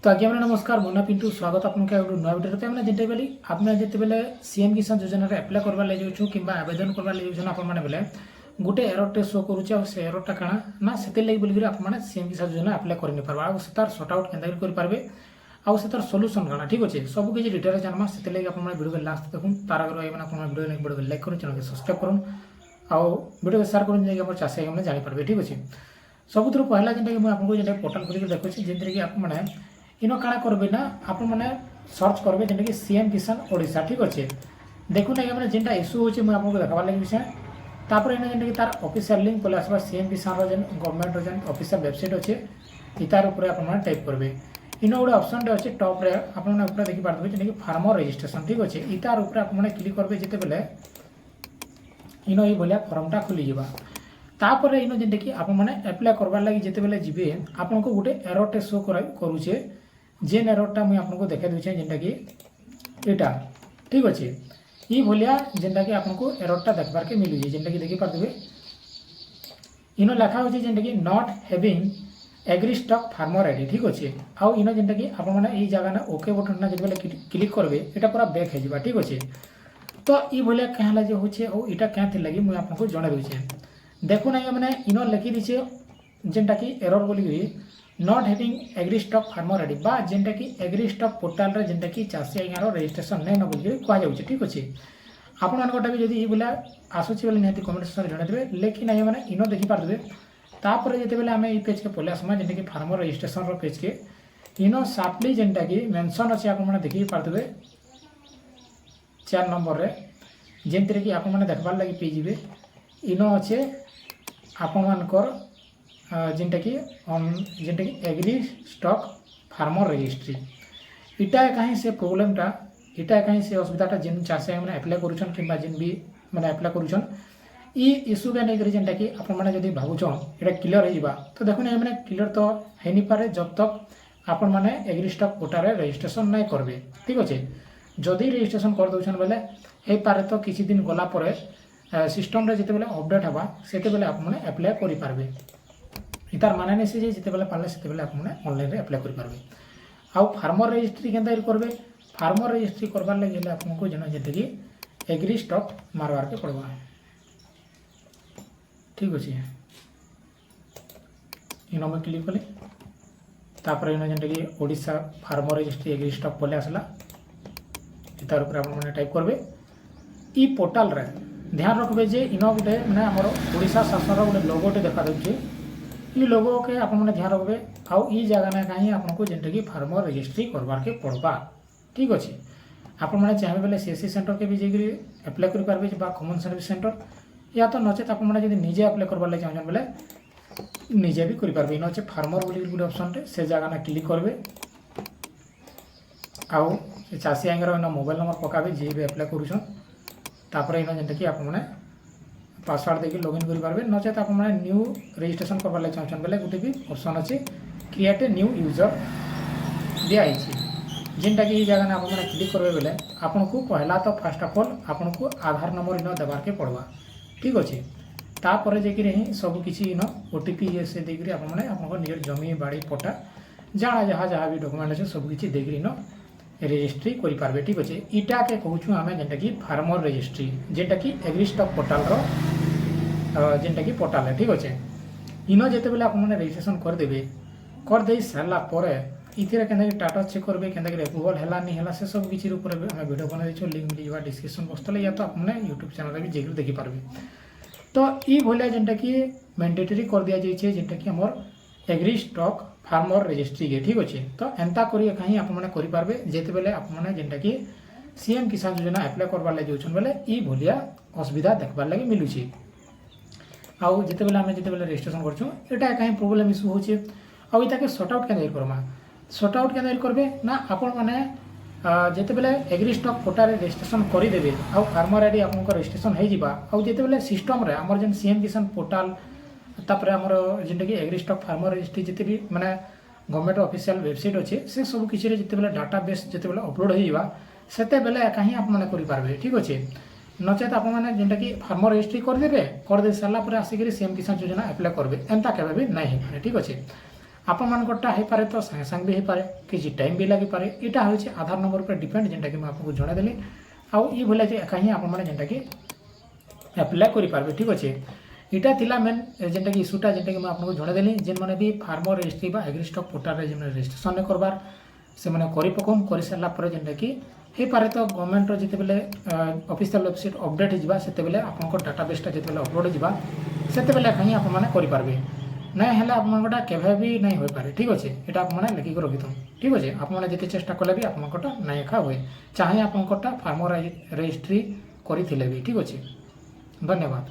तो आज्ञा मैंने नमस्कार मुन्ना पिंटू स्वागत आपको नुआ भिडियो तो मैंने जिते बेली आपने जिते सीएम किसान योजना एप्लाय करवा लगे जाऊँ कि आवेदन करवा लगे जाऊँ आपने बेले गोटे एररटे शो करुचे से एररटा काଣା ना से लगे बोलिक आपने सीएम किसान योजना एप्लाय कर पार्बे आउ से तार सर्ट आउट केन्ता करेंगे आउ से तार सल्यूशन काଣା ठीक अच्छे सब किसी डिटेल जानमा से लगे आप वीडियो लास्ट देखूँ तार आगे आप वीडियो लाइक करूँ चैनल सब्सक्राइब करूँ आउ वीडियो शेयर करूँ चाषी मैंने जानीपारे ठीक अच्छे सबुठ पहला जेनटा मुझे आपको जो पोर्टाल खोल देखुच्छे जमीन कि आप इनो काଣା करबे ना आप मैंने सर्च करेंगे जेनटा कि सीएम किसान ओडिशा ठीक अच्छे देखुना कि मैंने जेनटा इश्यू होचे मुझे आपको देखार लगे विषय तापर इन जेनटा कि तार ऑफिशियल लिंक पहले आसवा सीएम किसान जेन गवर्नमेंट जेन ऑफिशियल वेबसाइट अच्छे तार ऊपर आप टाइप करेंगे इन गोटे ऑप्शन अच्छे टॉप रे आप देखी पारे जेनटा कि फार्मर रजिस्ट्रेशन ठीक अच्छे इतार ऊपर आप क्लिक करेंगे जिते बेले इन ये भाया फर्मटा खोली जावा तापर इन जेनटा कि आप एप्लाय करवार लगी जिते बेले जीवे आपको गोटे एररटे शो करुचे जेन एररटा मुझे आपको देखा दूचे जेनटा कि यहाँ ठीक अच्छे ये भाया जेनटा कि आपको एररटा देखबार के मिलूँ जेनटा कि देखी पारे इन लिखा हो जेनटा कि not having agri stack farmer ID ठीक अच्छे आउ इन जेनटा कि आप जगह ना ओके बटन जो क्लिक करेंगे यहाँ पूरा बैक हो ठीक अच्छे तो ये भाया क्या जो होचे और यहाँ क्या लगी मुझे आपको जन दूचे देखुना मैंने इन लिखी दीचे जेनटा कि एरर बोली not having agri stack farmer ID बा जेनटा कि एग्री स्टॉक पोर्टाल रे जेनटा कि चाषी आज्ञार रजिस्ट्रेशन नहीं न बोलिक कहुच्छे ठीक अच्छे आपटा भी जब ये बोला आसूसी बोले निहती कमेंट सेक्शन जनइबे लेकिन आज्ञा मैंने इन देखिपारे तापर जिते बेले आम ये पेज के पलि आसमा जेनटा कि फार्मर रजिस्ट्रेशन पेज के इन साप्ली जेनटा कि मेंशन अच्छे आप देखी पारे 4 नंबर रे जेनते कि आप देखबार लगे पेजे इन अच्छे आपणकर जेनटा कि एग्री स्टॉक फार्मर रजिस्ट्री इटा कहीं से प्रोब्लेमटा इटा कहीं से असुविधाटा जेन चाषी मैंने एप्लाय करुछन कि जेन भी मैंने एप्लाय करुछन ई इश्यू के नहीं जेनटा कि आप भावुन ये क्लियर हो तो देखो मैंने क्लियर तो है नहीं पारे जब तक आपण मैंने एग्री स्टॉक पोर्टाल रजिस्ट्रेशन नहीं करेंगे ठीक अच्छे जदि रजिस्ट्रेशन कर दौन बेले हो पारे तो किसी दिन गलापर सिस्टम रे जिते बेले अपडेट हवा से बेले आप एप्लाय करेंगे तार माने नहीं से जिते बेले पारे से बेले आप ऑनलाइन रे एप्लाय करेंगे आउ फार्मर रजिस्ट्री केन्ता करेंगे फार्मर रजिस्ट्री करवार लगे आपको जन जेते कि एग्री स्टॉक मारवार के पड़वा ठीक अच्छे इन में क्लिक कले तापर इन जेनटा कि Odisha farmer registry agri stack पले आसला तार ऊपर आप टाइप करेंगे ई पोर्टाल रे ध्यान रखबे जे इन गोटे मैंने आमर ओडिशा शासन गोटे लोगोटे देखा दूसरे ये लोगों के आप ध्यान रखबे आउ ई जगह ना कहीं आपको जेनटा कि फार्मर रजिस्ट्री करवार के पड़वा ठीक अच्छे आप चाहिए बेले सीएससी सेंटर के भी जाकि एप्लाय करेंगे कॉमन सर्विस सेंटर या तो नचेत आप निजे एप्लाय करवार लगे चाहूँ बेले निजे भी करेंगे इन अच्छे फार्मर बोली गोटे ऑप्शन से जगह ना क्लिक करेंगे आउ चाषी आईर इन मोबाइल नंबर पकाबे जी भी एप्लाय करूँ इन जेनटा कि आप पासवर्ड देके लॉगिन करेंगे नचेत आप न्यू रजिस्ट्रेशन करवार लगे चाहूँ बेले गोटे भी ऑप्शन अच्छे क्रिएट ए न्यू यूजर दिखाई जेनटा कि जगह आप क्लिक करेंगे बेले आपको पहला तो फास्ट ऑफ ऑल आपको आधार नंबर इन देवार के पड़वा ठीक अच्छे तापर जाकि सब किसी इन ओटीपी ये से देकर आप निज जमी बाड़ी पट्टा जाना जहाँ जहाँ भी डॉक्यूमेंट अच्छे सब किसी देकर इन रजिस्ट्री करेंगे ठीक अच्छे इटा के कहूँ आम जेनटा कि फार्मर रजिस्ट्री जेनटा कि एग्री स्टॉक पोर्टाल जेनटा कि पोर्टाल है ठीक अच्छे इन जिते बेले आप रजिस्ट्रेशन करदे करदे सारापर इथे के टाटा चेक करेंगे के अप्रूवल है नहीं है से सब किसी ऊपर वीडियो बना दें लिंक मिल डिस्क्रिप्शन बक्स तले या तो आपने यूट्यूब चैनल भी जाकर देखिपारे तो ये भाया जेनटा कि मैंडेटरी कर दिया जाइए जेनटा कि आमर एग्री स्टॉक फार्मर रजिस्ट्री के ठीक अच्छे तो एंता करिए कहीं आपरे जिते बेले आपने जेनटा कि सीएम किसान योजना एप्लाय करवार लगे जाऊँ बेले ये भाया असुविधा देखबार लगे मिलूँ आउ जिते बेले आम जिते बेले रजिस्ट्रेशन करछुँ कहीं प्रोब्लेम इश्यू होचे आउ इताके सॉर्ट आउट केना करमा सॉर्ट आउट केना करबे ना आपण माने जिते बेले एग्री स्टॉक पोर्टाल रजिस्ट्रेशन करदेवे आउ फार्मर आईडी आपको रजिस्ट्रेशन हो जावा आउ जिते बेले सिस्टम रे हमर जेन सीएम किसान पोर्टाल तापर आमर जेनटा कि एग्री स्टॉक फार्मर रजिस्ट्री जिते भी माने गवर्नमेंट ऑफिशियल वेबसाइट अच्छे से सब किसी जिते बेले डाटाबेस जिते बेले अपलोड हो जावा सेते बेले कहीं आप करेंगे ठीक अच्छे नचेत आप जेनटा कि फार्मर रजिस्ट्री करदे करदे सारापर आसिक सीएम किसान योजना एप्लाय करेंगे एंता केवे भी नहीं ठीक अच्छे ଆପଣମାନଙ୍କଟା ହେଇପାରେ ତ ସାଙ୍ଗେ ସାଙ୍ଗେ ବି ହେଇପାରେ, କିଛି ଟାଇମ୍ ବି ଲାଗିପାରେ। ଏଇଟା ହେଉଛି ଆଧାର ନମ୍ବର ଉପରେ ଡିପେଣ୍ଡ, ଯେନ୍ଟାକି ମୁଁ ଆପଣଙ୍କୁ ଜଣାଇଦେଲି। ଆଉ ଇ ଭଳିଆ ଯେ ଏକା ହିଁ ଆପଣମାନେ ଯେନ୍ଟାକି ଆପ୍ଲାଏ କରିପାରିବେ। ଠିକ୍ ଅଛି, ଏଇଟା ଥିଲା ମେନ୍ ଯେନ୍ଟାକି ଇସ୍ୟୁଟା ଯେନ୍ଟାକି ମୁଁ ଆପଣଙ୍କୁ ଜଣାଇଦେଲି। ଯେନ୍ମାନେ ବି ଫାର୍ମର ରେଜିଷ୍ଟ୍ରି ବା ଏଗ୍ରି ଷ୍ଟକ୍ ପୋର୍ଟାଲରେ ଯେମାନେ ରେଜିଷ୍ଟ୍ରେସନ୍ କରବାର ସେମାନେ କରିପକଉନ୍। କରିସାରିଲା ପରେ ଯେନ୍ଟାକି ହେଇପାରେ ତ ଗଭର୍ଣ୍ଣମେଣ୍ଟର ଯେତେବେଳେ ଅଫିସିଆଲ ୱେବସାଇଟ୍ ଅପଡେଟ୍ ହେଇଯିବା, ସେତେବେଳେ ଆପଣଙ୍କ ଡାଟାବେସ୍ଟା ଯେତେବେଳେ ଅପଲୋଡ଼ ହେଇଯିବା, ସେତେବେଳେ ଏକା ହିଁ ଆପଣମାନେ କରିପାରିବେ। ନାଇଁ ହେଲେ ଆପଣଙ୍କଟା କେବେ ବି ନାଇଁ ହୋଇପାରେ। ଠିକ୍ ଅଛି, ଏଇଟା ଆପଣମାନେ ଲେଖିକି ରଖିଥାଉ। ଠିକ୍ ଅଛି, ଆପଣମାନେ ଯେତେ ଚେଷ୍ଟା କଲେ ବି ଆପଣଙ୍କଟା ନାଇଁ ଏକା ହୁଏ, ଚାହେଁ ଆପଣଙ୍କଟା ଫାର୍ମର ରେଜିଷ୍ଟ୍ରି କରିଥିଲେ ବି। ଠିକ୍ ଅଛି, ଧନ୍ୟବାଦ।